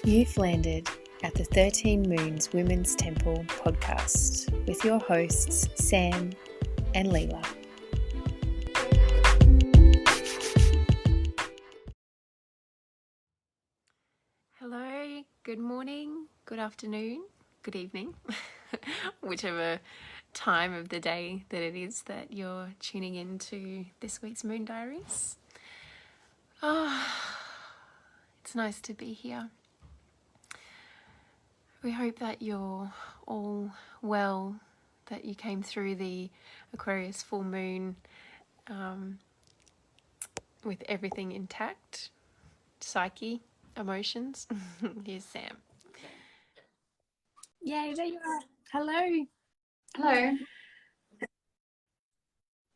You've landed at the 13 Moons Women's Temple podcast with your hosts, Sam and Leela. Hello, good morning, good afternoon, good evening, whichever time of the day that it is that you're tuning into this week's Moon Diaries. It's nice to be here. We hope that you're all well, that you came through the Aquarius full moon with everything intact, psyche, emotions. Here's Sam. Yay, there you are. Hello. Hello.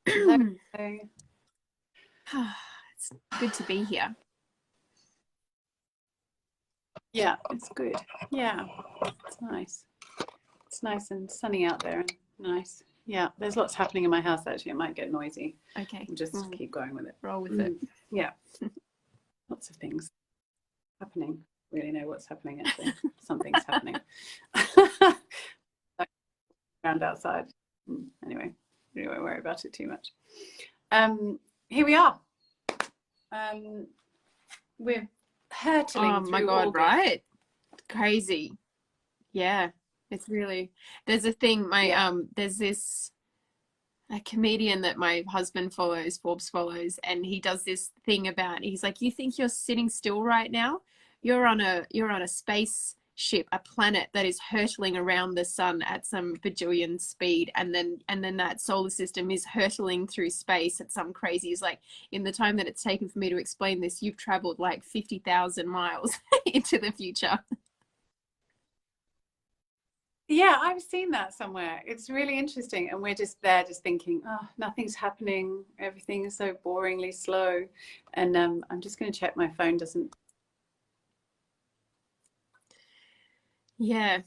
Hello. It's good to be here. Yeah, it's good. Yeah, it's nice. It's nice and sunny out there and nice. Yeah, there's lots happening in my house actually. It might get noisy. Okay. We'll just keep going with it. Roll with it. Yeah. Lots of things happening. Really know what's happening actually. Something's happening. Around outside. Anyway, we won't worry about it too much. Here we are. We're hurtling. Oh my God, August. Right? Crazy. Yeah. It's really, there's a thing, there's a comedian that my husband follows, Forbes follows, and he does this thing about, he's like, you think you're sitting still right now? You're on a spaceship, a planet that is hurtling around the sun at some bajillion speed, and then that solar system is hurtling through space at some crazy, is like, in the time that it's taken for me to explain this, you've traveled like 50,000 miles into the future. Yeah, I've seen that somewhere. It's really interesting. And we're just there just thinking, oh, nothing's happening. Everything is so boringly slow. And I'm just going to check my phone doesn't. Yeah.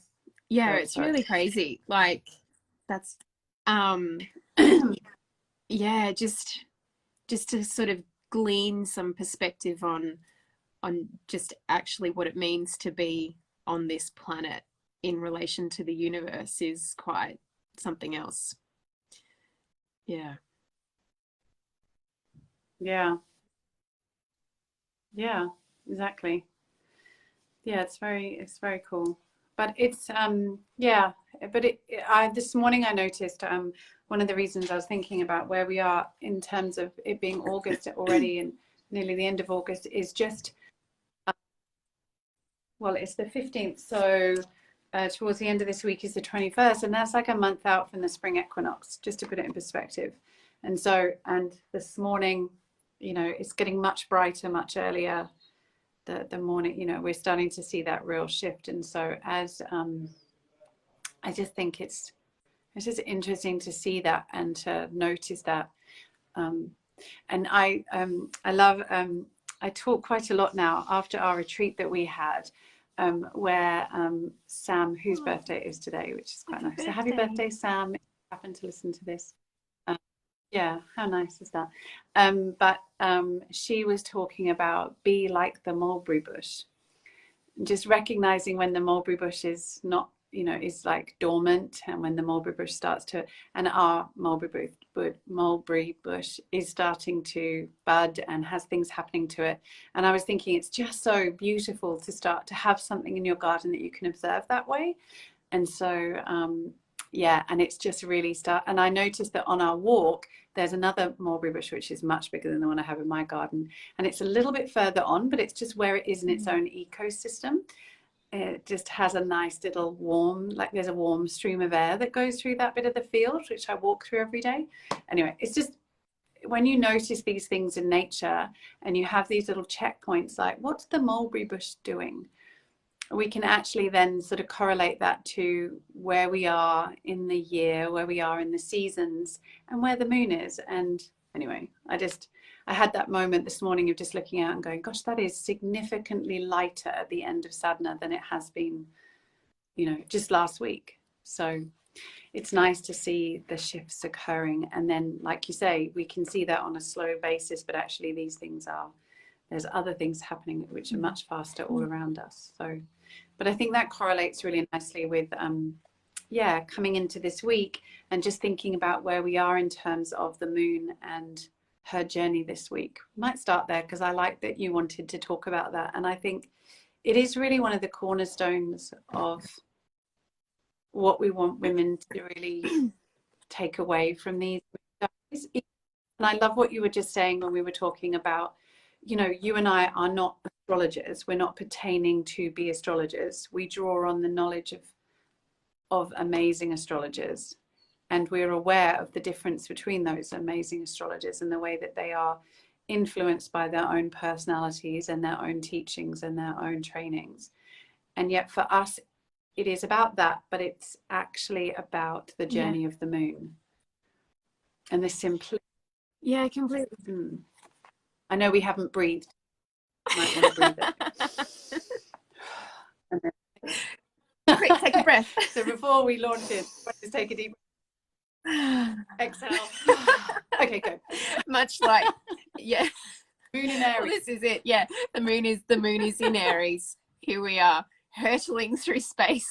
It's really crazy. Like, that's, yeah, just to sort of glean some perspective on just actually what it means to be on this planet in relation to the universe is quite something else. Yeah, exactly. Yeah, it's very cool. But it's this morning I noticed one of the reasons I was thinking about where we are in terms of it being August already and nearly the end of August is just it's the 15th, so towards the end of this week is the 21st, and that's like a month out from the spring equinox, just to put it in perspective. And this morning, it's getting much brighter, much earlier. The morning, we're starting to see that real shift. And so as I just think it's just interesting to see that and to notice that. And I love, I talk quite a lot now after our retreat that we had, where Sam, whose birthday it is today, which is quite nice. So happy birthday, Sam, if you happen to listen to this. Yeah, how nice is that? But she was talking about be like the mulberry bush. Just recognizing when the mulberry bush is not, is like dormant, and when the mulberry bush starts to, and our mulberry bush is starting to bud and has things happening to it. And I was thinking it's just so beautiful to start to have something in your garden that you can observe that way. And so and it's just really and I noticed that on our walk there's another mulberry bush which is much bigger than the one I have in my garden, and it's a little bit further on, but it's just where it is in its own ecosystem. It just has a nice little warm, like there's a warm stream of air that goes through that bit of the field, which I walk through every day. Anyway, it's just when you notice these things in nature and you have these little checkpoints, like what's the mulberry bush doing? We can actually then sort of correlate that to where we are in the year, where we are in the seasons, and where the moon is. And anyway, I had that moment this morning of just looking out and going, gosh, that is significantly lighter at the end of Sadhana than it has been, just last week. So it's nice to see the shifts occurring. And then, like you say, we can see that on a slow basis, but actually these things there's other things happening which are much faster all around us. So, but I think that correlates really nicely with coming into this week and just thinking about where we are in terms of the moon and her journey this week. We might start there because I like that you wanted to talk about that, and I think it is really one of the cornerstones of what we want women to really take away from these days. And I love what you were just saying when we were talking about, you know, you and I are not astrologers. We're not pertaining to be astrologers. We draw on the knowledge of amazing astrologers. And we're aware of the difference between those amazing astrologers and the way that they are influenced by their own personalities and their own teachings and their own trainings. And yet for us, it is about that, but it's actually about the journey of the moon and the simplicity. Yeah, completely. I know we haven't breathed. You might want to breathe it. Quick, take a breath. So before we launch in, just take a deep breath. Exhale. Okay, go. Much like, yeah. Moon in Aries. Well, this is it. Yeah, the moon is in Aries. Here we are, hurtling through space.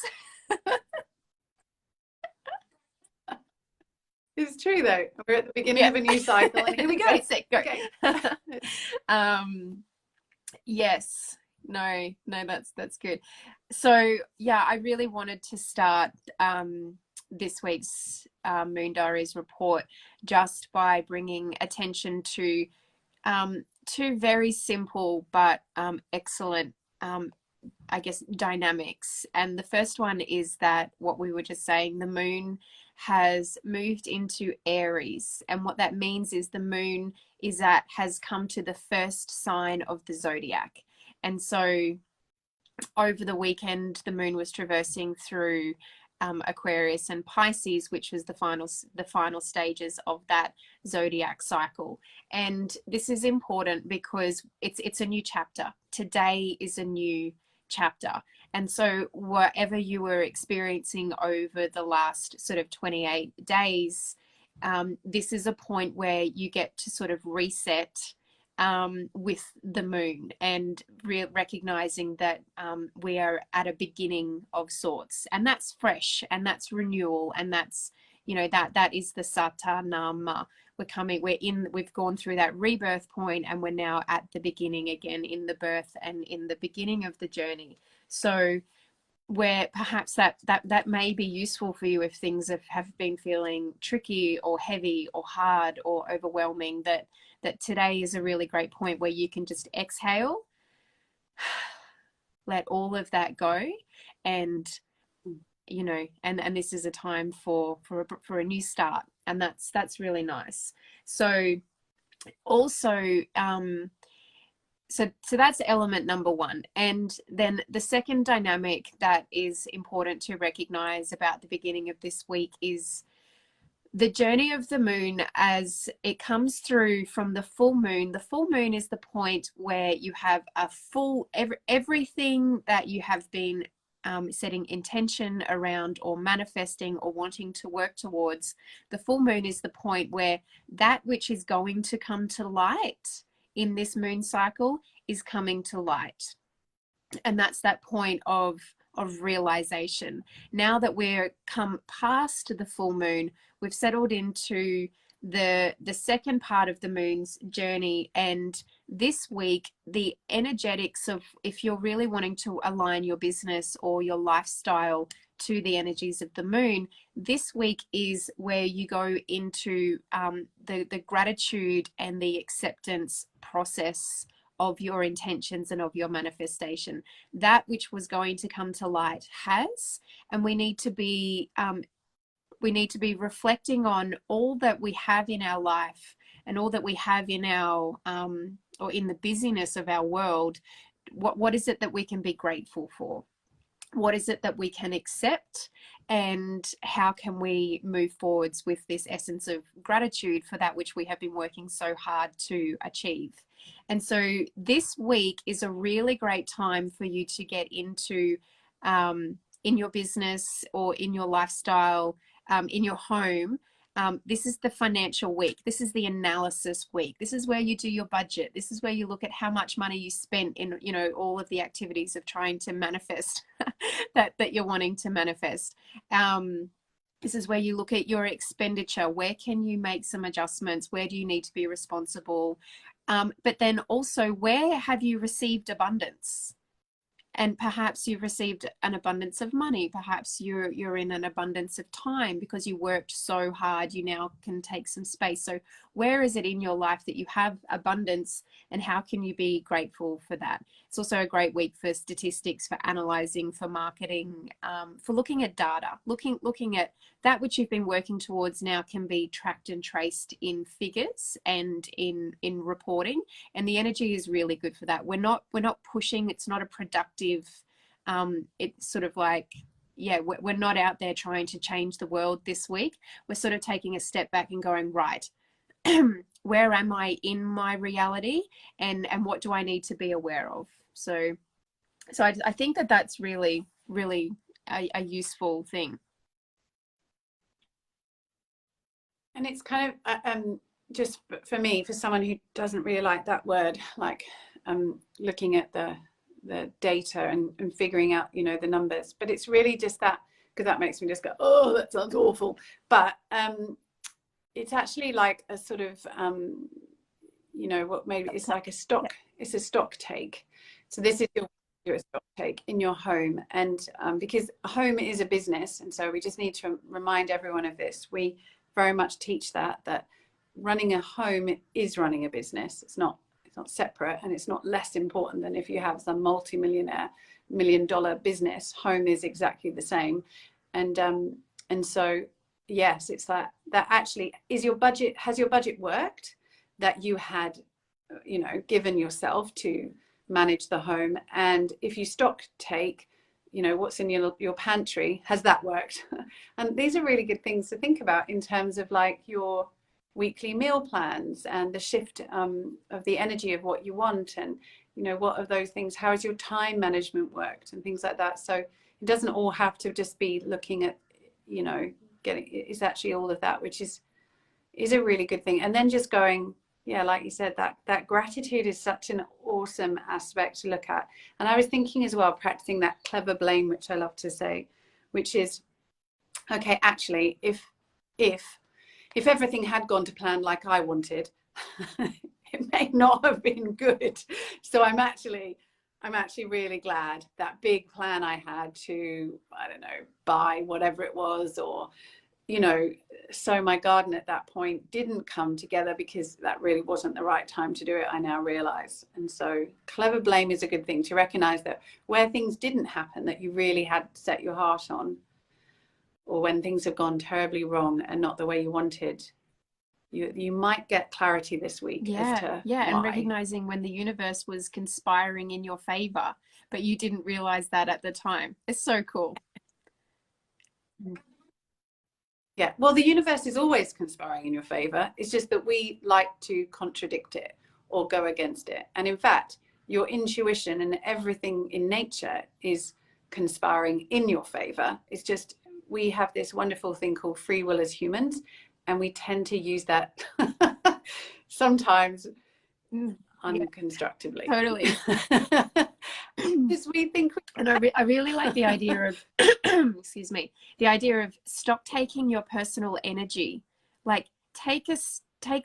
It's true though. We're at the beginning of a new cycle, and here we go. Go. Okay. Yes. No, that's good. So yeah, I really wanted to start this week's Moon Diaries report just by bringing attention to two very simple but excellent I guess dynamics. And the first one is that what we were just saying, the moon has moved into Aries, and what that means is the moon has come to the first sign of the zodiac. And so over the weekend the moon was traversing through Aquarius and Pisces, which was the final stages of that zodiac cycle. And this is important because it's a new chapter. Today is a new chapter. And so whatever you were experiencing over the last sort of 28 days, this is a point where you get to sort of reset with the moon and recognizing that we are at a beginning of sorts, and that's fresh and that's renewal, and that's, you know, that is the Satanama. We've gone through that rebirth point, and we're now at the beginning again, in the birth and in the beginning of the journey. So where perhaps that may be useful for you if things have been feeling tricky or heavy or hard or overwhelming, that today is a really great point where you can just exhale, let all of that go, and you know, and this is a time for a new start, and that's really nice. So also so that's element number one. And then the second dynamic that is important to recognize about the beginning of this week is the journey of the moon as it comes through from the full moon. The full moon is the point where you have a full everything that you have been setting intention around or manifesting or wanting to work towards. The full moon is the point where that which is going to come to light in this moon cycle is coming to light. And that's that point of realization. Now that we're come past the full moon, we've settled into the second part of the moon's journey. And this week, the energetics of, if you're really wanting to align your business or your lifestyle to the energies of the moon, this week is where you go into the gratitude and the acceptance process of your intentions and of your manifestation. That which was going to come to light has, and we need to be reflecting on all that we have in our life and all that we have in our or in the busyness of our world. What is it that we can be grateful for? What is it that we can accept, and how can we move forwards with this essence of gratitude for that which we have been working so hard to achieve? And so this week is a really great time for you to get into in your business or in your lifestyle, in your home, This is the financial week. This is the analysis week. This is where you do your budget. This is where you look at how much money you spent in, you know, all of the activities of trying to manifest that you're wanting to manifest. This is where you look at your expenditure. Where can you make some adjustments? Where do you need to be responsible? But then also, where have you received abundance? And perhaps you've received an abundance of money. Perhaps you're in an abundance of time because you worked so hard. You now can take some space. So where is it in your life that you have abundance, and how can you be grateful for that? It's also a great week for statistics, for analyzing, for marketing, for looking at data, looking at that which you've been working towards now can be tracked and traced in figures and in reporting. And the energy is really good for that. We're not pushing. It's not a productive, it's sort of like, yeah, we're not out there trying to change the world this week. We're sort of taking a step back and going, right, where am I in my reality, and what do I need to be aware of? So I think that's really, really a useful thing. And it's kind of just for me, for someone who doesn't really like that word, like looking at the data and figuring out, you know, the numbers, but it's really just that, because that makes me just go, oh, that sounds awful. But it's actually like a sort of you know, what maybe it's like a stock, it's a stock take. So this is your stock take in your home. And because home is a business, and so we just need to remind everyone of this. We very much teach that running a home is running a business. It's not separate, and it's not less important than if you have some multi-millionaire $1 million business. Home is exactly the same. And so yes, it's that actually is your budget, has your budget worked that you had, you know, given yourself to manage the home? And if you stock take, you know, what's in your pantry, has that worked? And these are really good things to think about in terms of like your weekly meal plans and the shift of the energy of what you want, and, you know, what of those things, how has your time management worked and things like that. So it doesn't all have to just be looking at, you know, it's actually all of that, which is a really good thing. And then just going, yeah, like you said, that gratitude is such an awesome aspect to look at. And I was thinking as well, practicing that clever blame, which I love to say, which is, okay, actually, if everything had gone to plan like I wanted, it may not have been good. So I'm actually really glad that big plan I had to, I don't know, buy whatever it was, or, you know, sow my garden at that point didn't come together because that really wasn't the right time to do it, I now realize. And so clever blame is a good thing, to recognize that where things didn't happen that you really had set your heart on, or when things have gone terribly wrong and not the way you wanted, you might get clarity this week as to why. And recognizing when the universe was conspiring in your favor, but you didn't realize that at the time. It's so cool. Yeah, well, the universe is always conspiring in your favor. It's just that we like to contradict it or go against it. And in fact, your intuition and everything in nature is conspiring in your favor. It's just we have this wonderful thing called free will as humans, and we tend to use that sometimes unconstructively. Totally. Because we think and I really like the idea of excuse me, the idea of stock taking your personal energy. Like take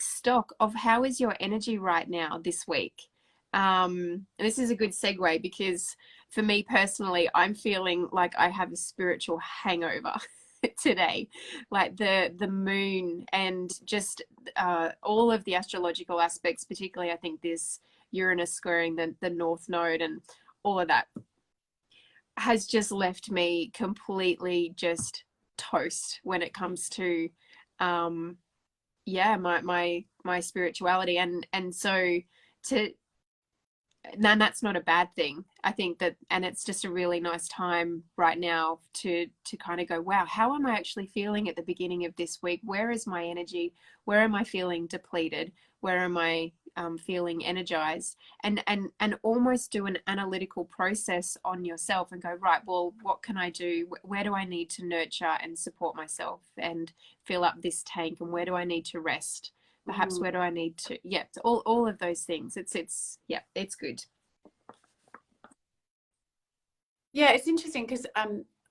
stock of how is your energy right now this week. And this is a good segue, because for me personally, I'm feeling like I have a spiritual hangover today. Like the moon and just all of the astrological aspects, particularly I think this Uranus squaring the North Node and all of that, has just left me completely just toast when it comes to my spirituality. And so and that's not a bad thing. I think that, and it's just a really nice time right now to kind of go, wow, how am I actually feeling at the beginning of this week? Where is my energy? Where am I feeling depleted? Where am I feeling energized? And almost do an analytical process on yourself and go, right, well, what can I do? Where do I need to nurture and support myself and fill up this tank? And where do I need to rest? Perhaps where do I need to, yeah, all of those things. It's yeah, it's good. Yeah, it's interesting because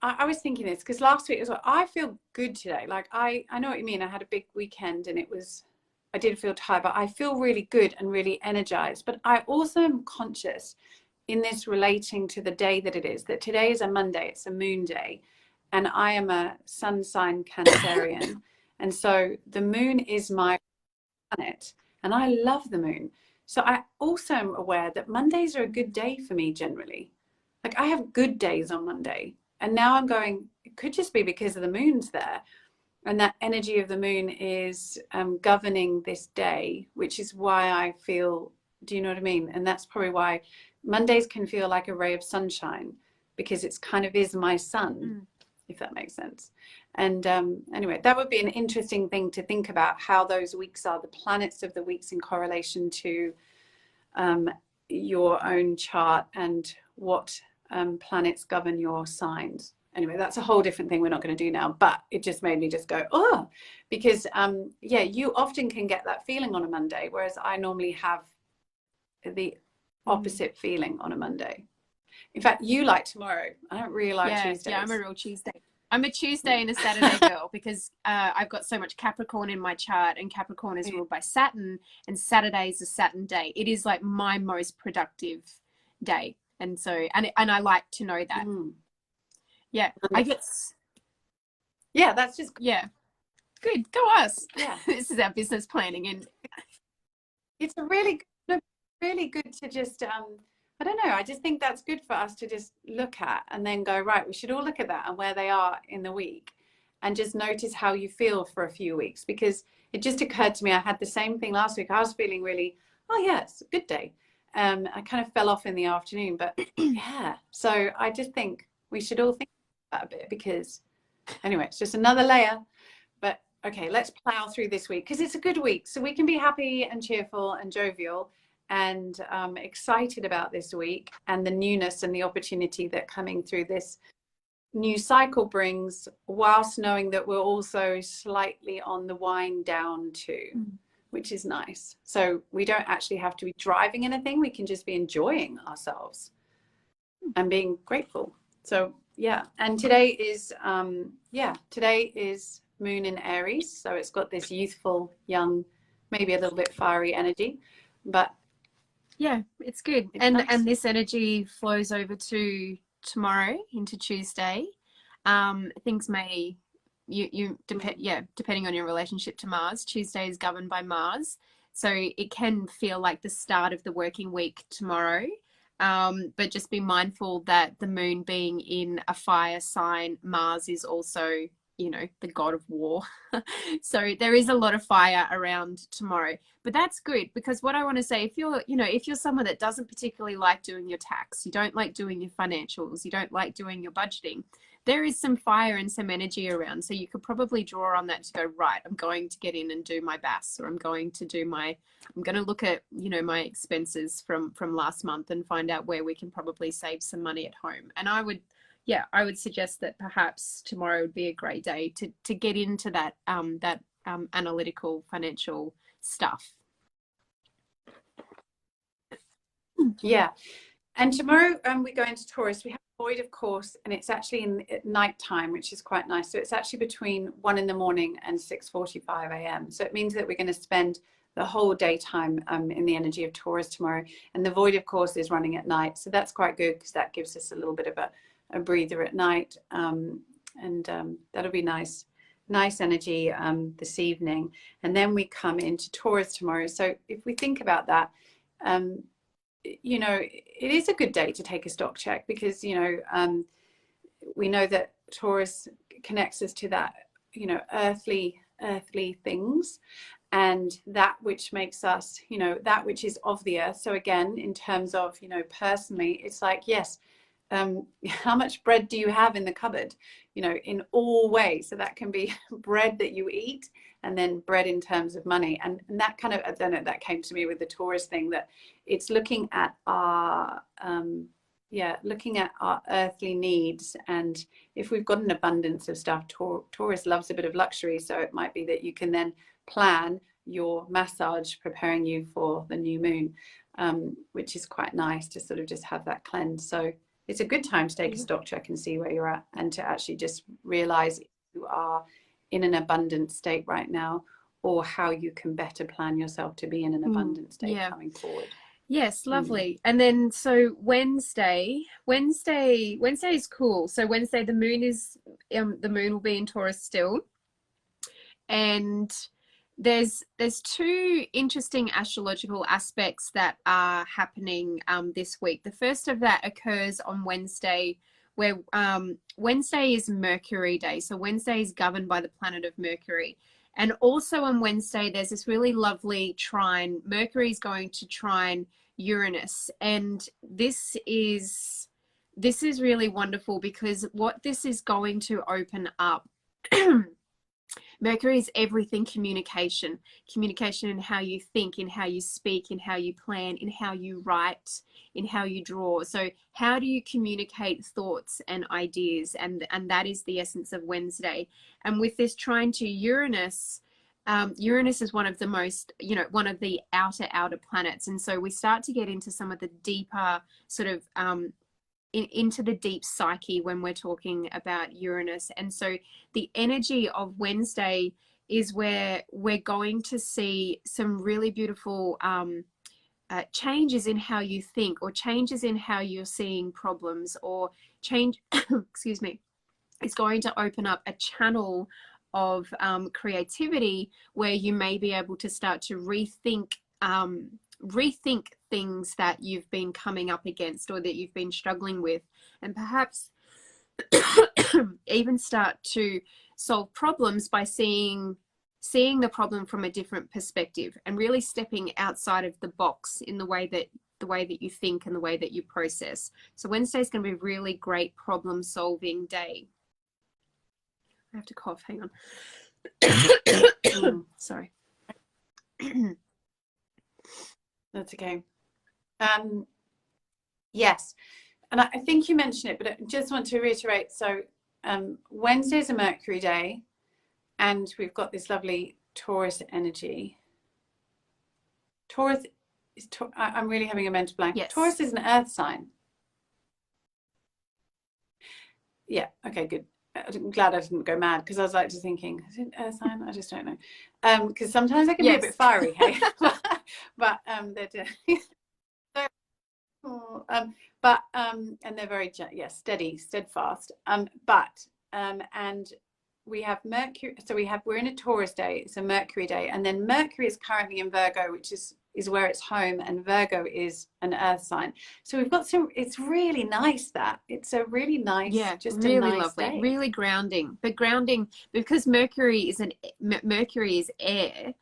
I was thinking this because last week as well, I feel good today. Like I know what you mean. I had a big weekend and I did feel tired, but I feel really good and really energized. But I also am conscious in this relating to the day that it is, that today is a Monday, it's a moon day, and I am a sun sign Cancerian. And so the moon is my planet and I love the moon. So I also am aware that Mondays are a good day for me generally. Like I have good days on Monday. And now I'm going, it could just be because of the moon's there. And that energy of the moon is governing this day, which is why I feel, do you know what I mean? And that's probably why Mondays can feel like a ray of sunshine, because it's kind of is my sun, if that makes sense. And anyway, that would be an interesting thing to think about, how those weeks are, the planets of the weeks in correlation to your own chart and what planets govern your signs. Anyway, that's a whole different thing we're not going to do now, but it just made me just go, oh, because yeah, you often can get that feeling on a Monday, whereas I normally have the opposite feeling on a Monday. In fact, you like tomorrow. I don't really like Tuesdays. Yeah, I'm a real Tuesday. I'm a Tuesday and a Saturday girl because I've got so much Capricorn in my chart, and Capricorn is ruled by Saturn, and Saturday is a Saturn day. It is like my most productive day. And so, and I like to know that. Yeah, I guess. Yeah, that's just. Yeah, good. Go us. Yeah. This is our business planning. And it's really good to just, I don't know, I just think that's good for us to just look at and then go, right, we should all look at that and where they are in the week and just notice how you feel for a few weeks. Because it just occurred to me, I had the same thing last week. I was feeling really, oh yeah, it's a good day. I kind of fell off in the afternoon, but yeah. So I just think we should all think about a bit, because anyway, it's just another layer. But okay, let's plow through this week because it's a good week. So we can be happy and cheerful and jovial and excited about this week and the newness and the opportunity that coming through this new cycle brings, whilst knowing that we're also slightly on the wind down too, which is nice. So we don't actually have to be driving anything. We can just be enjoying ourselves and being grateful. So yeah, and today is moon in Aries, so it's got this youthful, young, maybe a little bit fiery energy, but yeah, it's good. It's nice. And this energy flows over to tomorrow into Tuesday. Things may depending on your relationship to Mars. Tuesday is governed by Mars, so it can feel like the start of the working week tomorrow. But just be mindful that the moon being in a fire sign, Mars is also, you know, the god of war. So there is a lot of fire around tomorrow, but that's good, because what I want to say, if you're someone that doesn't particularly like doing your tax, you don't like doing your financials, you don't like doing your budgeting, there is some fire and some energy around. So you could probably draw on that to go, right, I'm going to get in and do my BAS, or I'm going to look at, you know, my expenses from last month and find out where we can probably save some money at home. And I would suggest that perhaps tomorrow would be a great day to get into that analytical financial stuff. Yeah. And tomorrow we go into Taurus. We have a void, of course, and it's actually at night time, which is quite nice. So it's actually between 1 in the morning and 6:45 a.m. So it means that we're going to spend the whole daytime in the energy of Taurus tomorrow. And the void, of course, is running at night. So that's quite good, because that gives us a little bit of a breather at night. And that'll be nice energy this evening. And then we come into Taurus tomorrow. So if we think about that, you know, it is a good day to take a stock check, because, you know, we know that Taurus connects us to that, you know, earthly things. and that which makes us, you know, that which is of the earth. So again, in terms of, you know, personally, it's like, yes, how much bread do you have in the cupboard, you know, in all ways. So that can be bread that you eat, and then bread in terms of money. And that kind of, I don't know, that came to me with the Taurus thing, that it's looking at our looking at our earthly needs. And if we've got an abundance of stuff, Taurus loves a bit of luxury, so it might be that you can then plan your massage preparing you for the new moon, which is quite nice to sort of just have that cleanse. So it's a good time to take a stock check and see where you're at, and to actually just realize you are in an abundant state right now, or how you can better plan yourself to be in an abundant state coming forward. Yes, lovely. And then so Wednesday is cool. So Wednesday the moon will be in Taurus still, and there's two interesting astrological aspects that are happening this week. The first of that occurs on Wednesday, where Wednesday is Mercury Day. So Wednesday is governed by the planet of Mercury. And also on Wednesday, there's this really lovely trine. Mercury is going to trine Uranus. And this is really wonderful, because what this is going to open up, Mercury is everything communication in how you think, in how you speak, in how you plan, in how you write, in how you draw. So how do you communicate thoughts and ideas? And that is the essence of Wednesday. And with this trine to Uranus, Uranus is one of the most, you know, one of the outer planets. And so we start to get into some of the deeper sort of into the deep psyche when we're talking about Uranus. And so the energy of Wednesday is where we're going to see some really beautiful changes in how you think, or changes in how you're seeing problems, or change, excuse me, it's going to open up a channel of creativity where you may be able to start to rethink things that you've been coming up against, or that you've been struggling with, and perhaps even start to solve problems by seeing the problem from a different perspective, and really stepping outside of the box in the way that you think and the way that you process. So Wednesday is going to be a really great problem solving day. I have to cough, hang on. Sorry. That's okay. Yes, and I think you mentioned it, but I just want to reiterate. So Wednesday is a Mercury day, and we've got this lovely Taurus energy. Taurus is, I'm really having a mental blank. Yes. Taurus is an earth sign. Yeah, okay, good. I'm glad I didn't go mad, because I was like just thinking, is it earth sign? I just don't know. Because sometimes I can be a bit fiery, hey? But they're and they're very steady, steadfast. And we have Mercury. So we're in a Taurus day. It's a Mercury day, and then Mercury is currently in Virgo, which is where it's home, and Virgo is an earth sign. So we've got some, it's really nice that it's a really nice, just really a nice lovely day. Really grounding, but grounding because Mercury is air.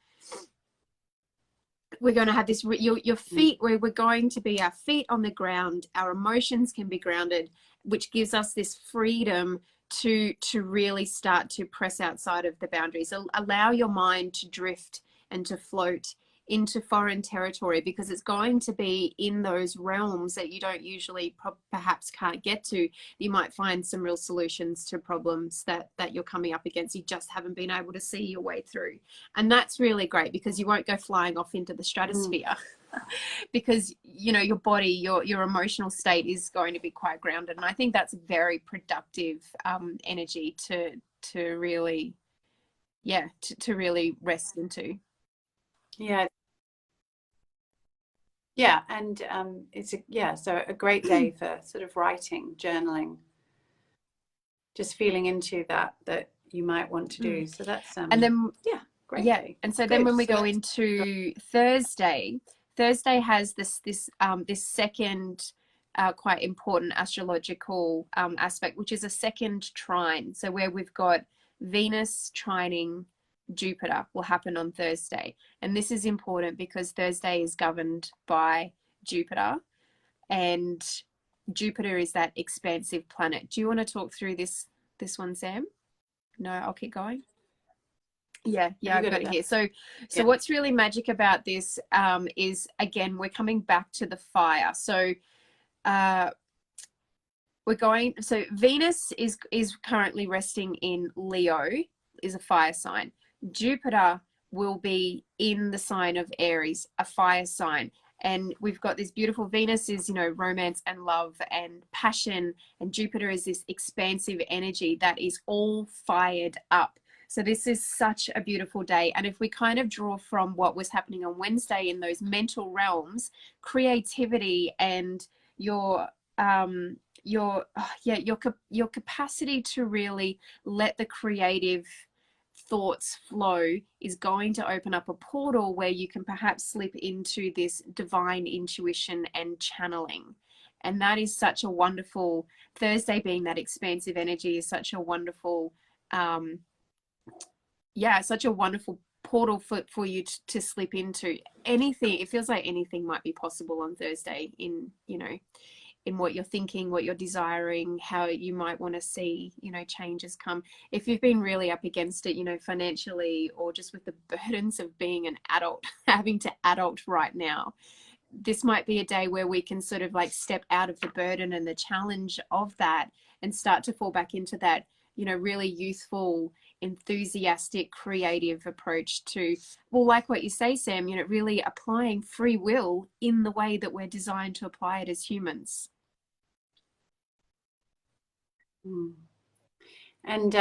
We're going to have this, your feet, where we're going to be, our feet on the ground, our emotions can be grounded, which gives us this freedom to really start to press outside of the boundaries. So allow your mind to drift and to float into foreign territory, because it's going to be in those realms that you don't usually perhaps can't get to. You might find some real solutions to problems that you're coming up against. You just haven't been able to see your way through. And that's really great, because you won't go flying off into the stratosphere because, you know, your body, your emotional state is going to be quite grounded. And I think that's very productive energy to really, to really rest into. Yeah, and it's so a great day for sort of writing, journaling, just feeling into that you might want to do. So that's and then great day. And so then when we go into Thursday has this second quite important astrological aspect, which is a second trine. So where we've got Venus trining Jupiter will happen on Thursday. And this is important because Thursday is governed by Jupiter, and Jupiter is that expansive planet. Do you want to talk through this one, Sam? No, I'll keep going. Yeah, I've got it here. So what's really magic about this is, again, we're coming back to the fire. So Venus is currently resting in Leo, is a fire sign. Jupiter will be in the sign of Aries, a fire sign. And we've got this beautiful Venus is, romance and love and passion. And Jupiter is this expansive energy that is all fired up. So this is such a beautiful day. And if we kind of draw from what was happening on Wednesday in those mental realms, creativity and your capacity to really let the creative thoughts flow is going to open up a portal where you can perhaps slip into this divine intuition and channeling. And that is such a wonderful, Thursday being that expansive energy is such a wonderful such a wonderful portal for you to slip into. Anything, it feels like anything might be possible on Thursday in what you're thinking, what you're desiring, how you might want to see, changes come. If you've been really up against it, financially, or just with the burdens of being an adult, having to adult right now, this might be a day where we can sort of like step out of the burden and the challenge of that and start to fall back into that, really youthful, enthusiastic, creative approach to, well, like what you say, Sam, really applying free will in the way that we're designed to apply it as humans. And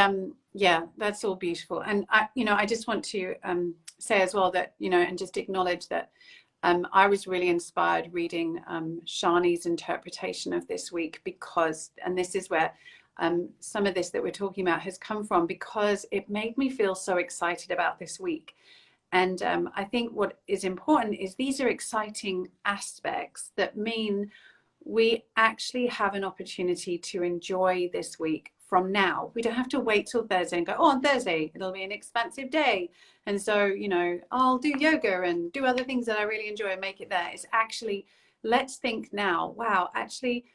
that's all beautiful. And I just want to say as well that, and just acknowledge that I was really inspired reading Shani's interpretation of this week, because, and this is where some of this that we're talking about has come from, because it made me feel so excited about this week. And I think what is important is these are exciting aspects that mean we actually have an opportunity to enjoy this week from now. We don't have to wait till Thursday and go, oh, on Thursday it'll be an expansive day, and so I'll do yoga and do other things that I really enjoy and make it there. It's actually, let's think now, wow, actually,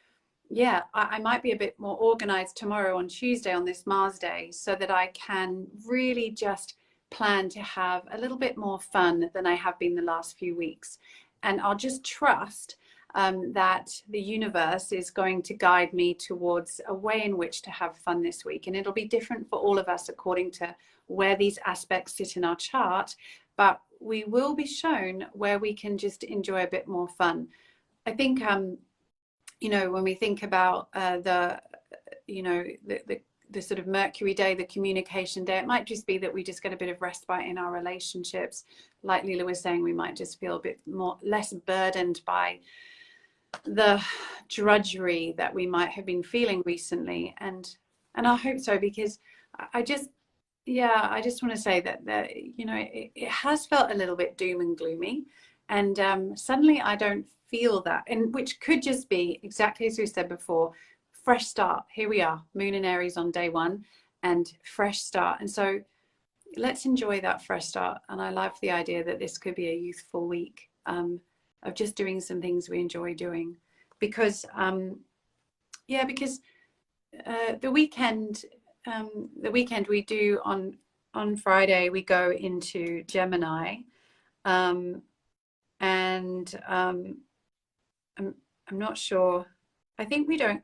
yeah, I might be a bit more organized tomorrow on Tuesday on this Mars day, so that I can really just plan to have a little bit more fun than I have been the last few weeks. And I'll just trust that the universe is going to guide me towards a way in which to have fun this week. And it'll be different for all of us according to where these aspects sit in our chart, but we will be shown where we can just enjoy a bit more fun. I think, when we think about the sort of Mercury day, the communication day, it might just be that we just get a bit of respite in our relationships. Like Leela was saying, we might just feel a bit less burdened by the drudgery that we might have been feeling recently. And I hope so, because I just want to say that it has felt a little bit doom and gloomy, and suddenly I don't feel that, and which could just be exactly as we said before, fresh start. Here we are, Moon in Aries on day one, and fresh start. And so let's enjoy that fresh start. And I love the idea that this could be a youthful week of just doing some things we enjoy doing, because the weekend we do on Friday, we go into Gemini, and I'm not sure, I think we don't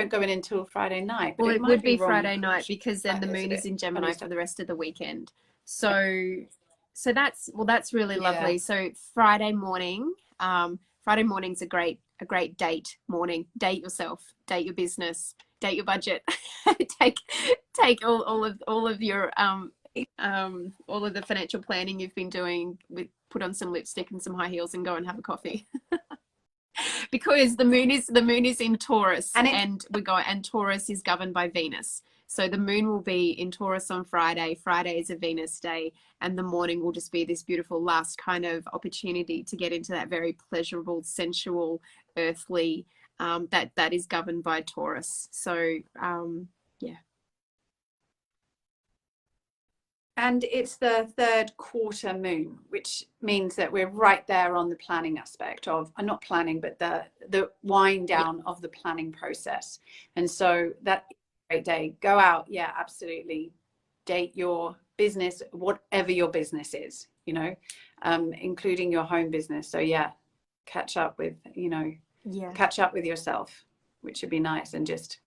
go in until Friday night. Well, it would be Friday night, because then the moon is in Gemini for the rest of the weekend. So that's really lovely. Yeah. So Friday morning's a great date morning. Date yourself, date your business, date your budget. take all of your all of the financial planning you've been doing, put on some lipstick and some high heels and go and have a coffee. Because the moon is in Taurus, and Taurus is governed by Venus. So the moon will be in Taurus on Friday. Friday is a Venus day, and the morning will just be this beautiful last kind of opportunity to get into that very pleasurable, sensual, earthly, that is governed by Taurus. So yeah. And it's the third quarter moon, which means that we're right there on the planning aspect of, not planning, but the wind down of the planning process. And so that's a great day. Go out. Yeah, absolutely. Date your business, whatever your business is, you know, including your home business. So yeah, catch up with, you know, catch up with yourself, which would be nice, and just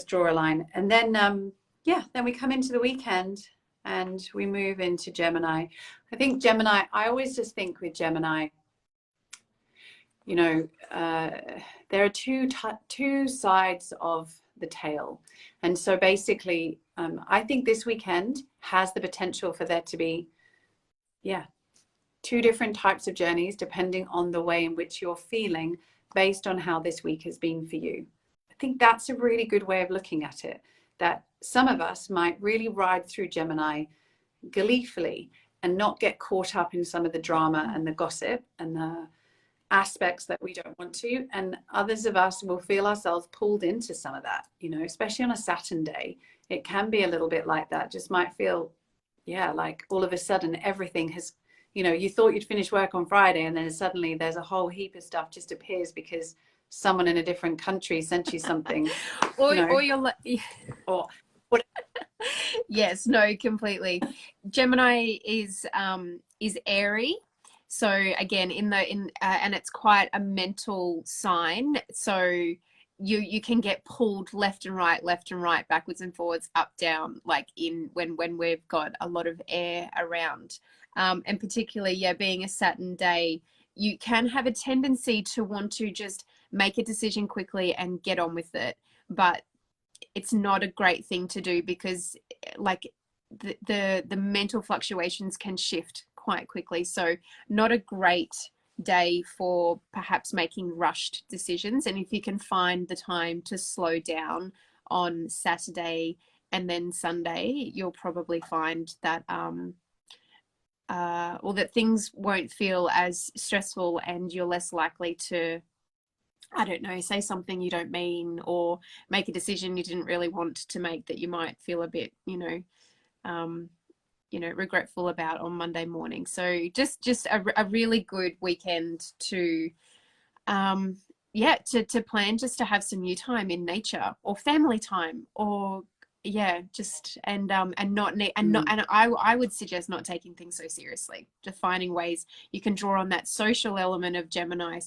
draw a line. And then, yeah, then we come into the weekend and we move into Gemini. I think Gemini, I always just think with Gemini, you know, there are two sides of the tail. And so basically, I think this weekend has the potential for there to be, yeah, two different types of journeys, depending on the way in which you're feeling based on how this week has been for you. I think that's a really good way of looking at it, that some of us might really ride through Gemini gleefully and not get caught up in some of the drama and the gossip and the aspects that we don't want to. And others of us will feel ourselves pulled into some of that, you know, especially on a Saturn day. It can be a little bit like that. Just might feel, yeah, like all of a sudden everything has, you know, you thought you'd finish work on Friday and then suddenly there's a whole heap of stuff just appears because someone in a different country sent you something. or, you know, or you're or what. Yes, no, completely. Gemini is Aries. So again, and it's quite a mental sign. So you can get pulled left and right, backwards and forwards, up, down, like when we've got a lot of air around. And particularly, yeah, being a Saturn day, you can have a tendency to want to just make a decision quickly and get on with it. But it's not a great thing to do, because like the mental fluctuations can shift quite quickly. So not a great day for perhaps making rushed decisions. And if you can find the time to slow down on Saturday and then Sunday, you'll probably find that or that things won't feel as stressful, and you're less likely to, I don't know, say something you don't mean, or make a decision you didn't really want to make that you might feel a bit, regretful about on Monday morning. So just a really good weekend to plan, just to have some you time in nature or family time, or I would suggest not taking things so seriously, just finding ways you can draw on that social element of Gemini,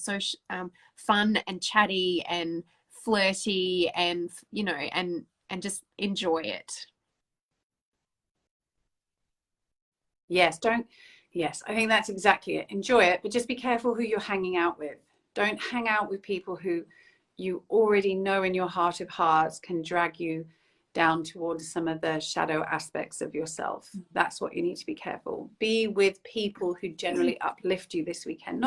fun and chatty and flirty, and and just enjoy it. Yes, I think that's exactly it. Enjoy it, but just be careful who you're hanging out with. Don't hang out with people who you already know in your heart of hearts can drag you down towards some of the shadow aspects of yourself. That's what you need to be careful. Be with people who generally uplift you this weekend.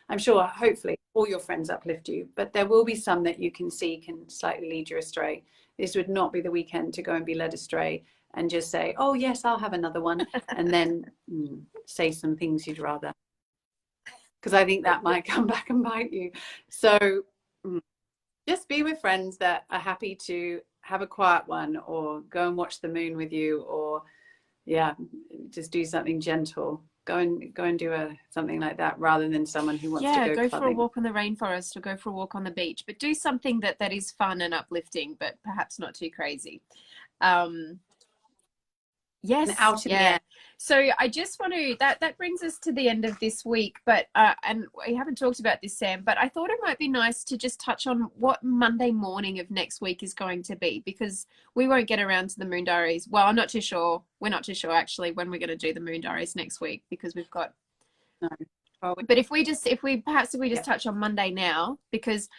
I'm sure, hopefully, all your friends uplift you, but there will be some that you can see can slightly lead you astray. This would not be the weekend to go and be led astray and just say, oh yes, I'll have another one, and then say some things you'd rather, because I think that might come back and bite you. So just be with friends that are happy to have a quiet one, or go and watch the moon with you, or just do something gentle. Go and do something like that, rather than someone who wants to go for a walk in the rainforest, or go for a walk on the beach, but do something that is fun and uplifting, but perhaps not too crazy. Yes, out in the air. So I just want to, that brings us to the end of this week, but and we haven't talked about this, Sam, but I thought it might be nice to just touch on what Monday morning of next week is going to be, because we won't get around to the moon diaries. Well, I'm not too sure. We're not too sure actually when we're going to do the moon diaries next week, because we've got but if we just touch on Monday now, because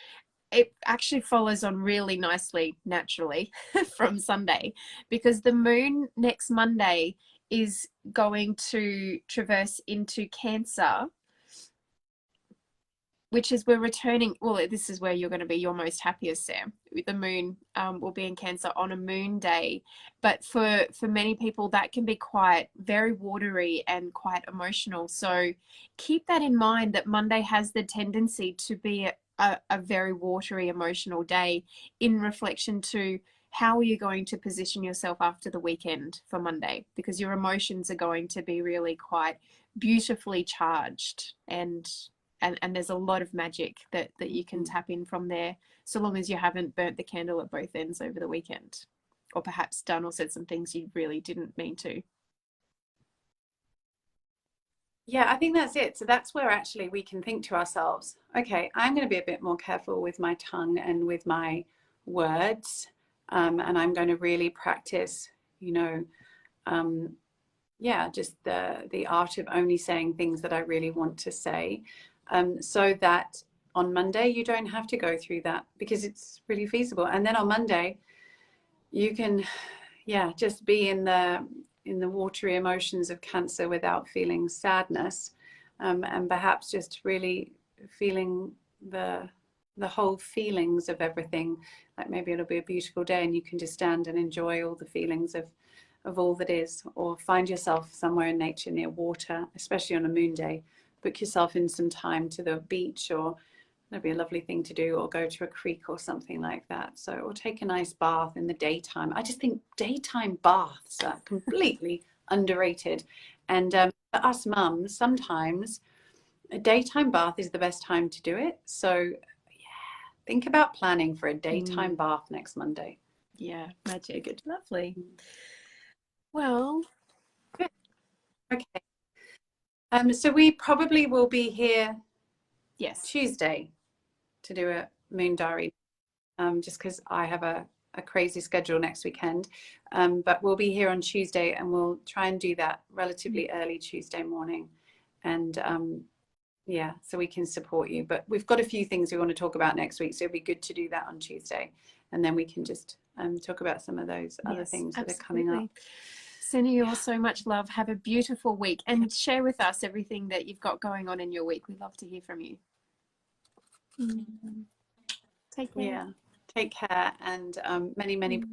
it actually follows on really nicely, naturally, from Sunday, because the moon next Monday is going to traverse into Cancer, which is, we're returning, well, this is where you're going to be your most happiest, Sam. The moon will be in Cancer on a moon day. But for many people, that can be quite very watery and quite emotional. So keep that in mind, that Monday has the tendency to be a very watery, emotional day, in reflection to how are you going to position yourself after the weekend for Monday? Because your emotions are going to be really quite beautifully charged, and there's a lot of magic that you can tap in from there, so long as you haven't burnt the candle at both ends over the weekend, or perhaps done or said some things you really didn't mean to. Yeah, I think that's it. So that's where actually we can think to ourselves, okay, I'm going to be a bit more careful with my tongue and with my words. And I'm going to really practice, just the art of only saying things that I really want to say, so that on Monday you don't have to go through that, because it's really feasible. And then on Monday you can, just be in the watery emotions of Cancer without feeling sadness, and perhaps just really feeling the whole feelings of everything. Like maybe it'll be a beautiful day and you can just stand and enjoy all the feelings of all that is, or find yourself somewhere in nature near water, especially on a moon day. Book yourself in some time to the beach, or that'd be a lovely thing to do, or go to a creek or something like that. So, or take a nice bath in the daytime. I just think daytime baths are completely underrated. And for us mums, sometimes a daytime bath is the best time to do it. So think about planning for a daytime bath next Monday. Yeah, magic. Good. Lovely. Well, good. Okay. So we probably will be here Tuesday to do a moon diary, just because I have a crazy schedule next weekend. But we'll be here on Tuesday, and we'll try and do that relatively early Tuesday morning. And so we can support you. But we've got a few things we want to talk about next week, so it'd be good to do that on Tuesday, and then we can just talk about some of those other things that are coming up. Sending you all so much love. Have a beautiful week, and share with us everything that you've got going on in your week. We'd love to hear from you. Take care. Yeah, take care, and many.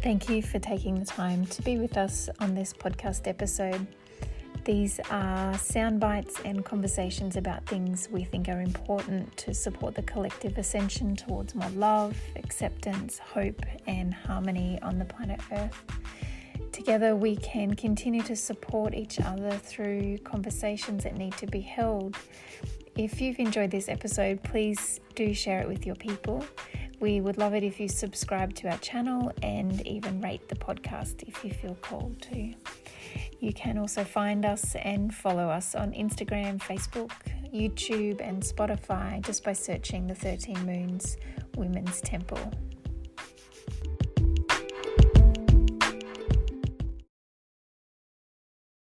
Thank you for taking the time to be with us on this podcast episode. These are sound bites and conversations about things we think are important to support the collective ascension towards more love, acceptance, hope, and harmony on the planet Earth. Together we can continue to support each other through conversations that need to be held. If you've enjoyed this episode, please do share it with your people. We would love it if you subscribe to our channel and even rate the podcast if you feel called to. You can also find us and follow us on Instagram, Facebook, YouTube, and Spotify just by searching the 13 Moons Women's Temple.